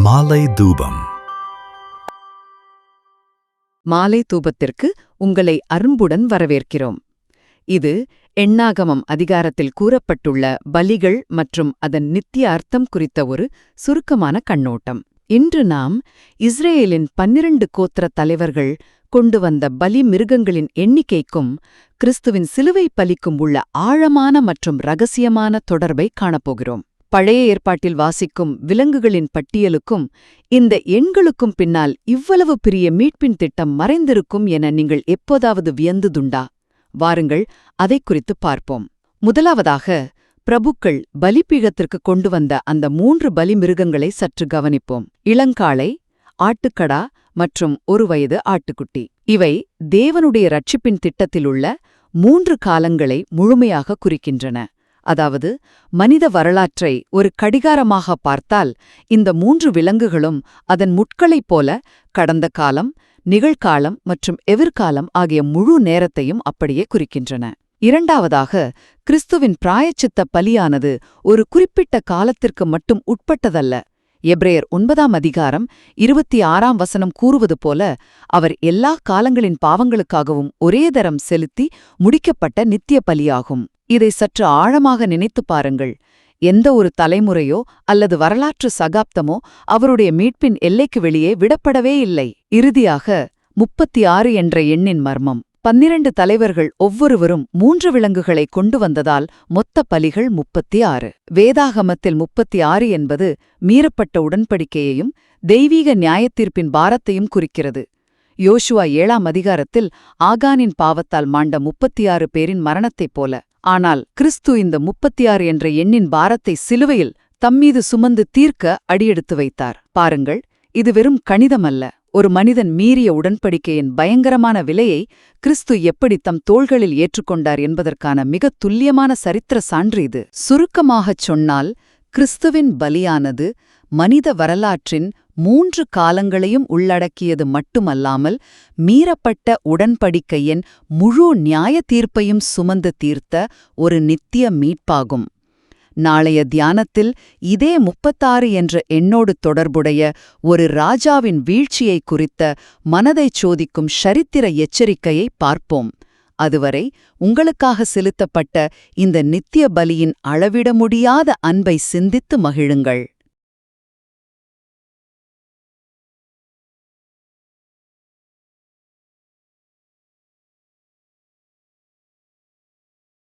மாலை தூபம். மாலை தூபத்திற்கு உங்களை அரும்புடன் வரவேற்கிறோம். இது எண்ணாகமம் அதிகாரத்தில் கூறப்பட்டுள்ள பலிகள் மற்றும் அதன் நித்திய அர்த்தம் குறித்த ஒரு சுருக்கமான கண்ணோட்டம். இன்று நாம் இஸ்ரேலின் 12 கோத்திர தலைவர்கள் கொண்டு வந்த பலி மிருகங்களின் எண்ணிக்கைக்கும் கிறிஸ்துவின் சிலுவை பலிக்கும் உள்ள ஆழமான மற்றும் இரகசியமான தொடர்பை காணப்போகிறோம். பழைய ஏற்பாட்டில் வாசிக்கும் விலங்குகளின் பட்டியலுக்கும் இந்த எண்களுக்கும் பின்னால் இவ்வளவு பெரிய மீட்பின் திட்டம் மறைந்திருக்கும் என நீங்கள் எப்போதாவது வியந்ததுண்டா? வாருங்கள், அதை குறித்து பார்ப்போம். முதலாவதாக, பிரபுக்கள் பலிபீடத்திற்கு கொண்டு வந்த அந்த 3 பலி மிருகங்களை சற்று கவனிப்போம். இளங்காளை, ஆட்டுக்கடா மற்றும் 1 வயது ஆட்டுக்குட்டி. இவை தேவனுடைய இரட்சிப்பின் திட்டத்திலுள்ள 3 காலங்களை முழுமையாக குறிக்கின்றன. அதாவது, மனித வரலாற்றை ஒரு கடிகாரமாக பார்த்தால் இந்த 3 விலங்குகளும் அதன் முட்களைப் போல கடந்த காலம், நிகழ்காலம் மற்றும் எதிர்காலம் ஆகிய முழு நேரத்தையும் அப்படியே குறிக்கின்றன. இரண்டாவதாக, கிறிஸ்துவின் பிராயச்சித்த பலியானது ஒரு குறிப்பிட்ட காலத்திற்கு மட்டும் உட்பட்டதல்ல. எபிரேயர் 9 அதிகாரம் 26 வசனம் கூறுவது போல, அவர் எல்லா காலங்களின் பாவங்களுக்காகவும் ஒரே தரம் செலுத்தி முடிக்கப்பட்ட நித்திய பலியாகும். இதை சற்று ஆழமாக நினைத்துப் பாருங்கள். எந்த ஒரு தலைமுறையோ அல்லது வரலாற்று சகாப்தமோ அவருடைய மீட்பின் எல்லைக்கு வெளியே விடப்படவே இல்லை. இறுதியாக 36 என்ற எண்ணின் மர்மம். 12 தலைவர்கள் ஒவ்வொருவரும் 3 விலங்குகளை கொண்டு வந்ததால் மொத்த பலிகள் 36. வேதாகமத்தில் 36 என்பது மீறப்பட்ட உடன்படிக்கையையும் தெய்வீக நியாயத்தீர்ப்பின் பாரத்தையும் குறிக்கிறது. யோசுவா 7 அதிகாரத்தில் ஆகானின் பாவத்தால் மாண்ட 36 பேரின் மரணத்தைப் போல. ஆனால் கிறிஸ்து இந்த 36 என்ற எண்ணின் பாரத்தை சிலுவையில் தம்மீது சுமந்து தீர்க்க அடியெடுத்து வைத்தார். பாருங்கள், இது வெறும் கணிதமல்ல. ஒரு மனிதன் மீறிய உடன்படிக்கையின் பயங்கரமான விலையை கிறிஸ்து எப்படி தம் தோள்களில் ஏற்றுக்கொண்டார் என்பதற்கான மிகத் துல்லியமான சரித்திர சான்று இது. சுருக்கமாகச் சொன்னால், கிறிஸ்துவின் பலியானது மனித வரலாற்றின் 3 காலங்களையும் உள்ளடக்கியது மட்டுமல்லாமல் மீறப்பட்ட உடன்படிக்கையின் முழு நியாய தீர்ப்பையும் சுமந்து தீர்த்த ஒரு நித்திய மீட்பாகும். நாளைய தியானத்தில் இதே 36 என்ற எண்ணோடு தொடர்புடைய ஒரு ராஜாவின் வீழ்ச்சியை குறித்த மனதைச் சோதிக்கும் சரித்திர எச்சரிக்கையை பார்ப்போம். அதுவரை உங்களுக்காக செலுத்தப்பட்ட இந்த நித்திய பலியின் அளவிட முடியாத அன்பை சிந்தித்து மகிழுங்கள்.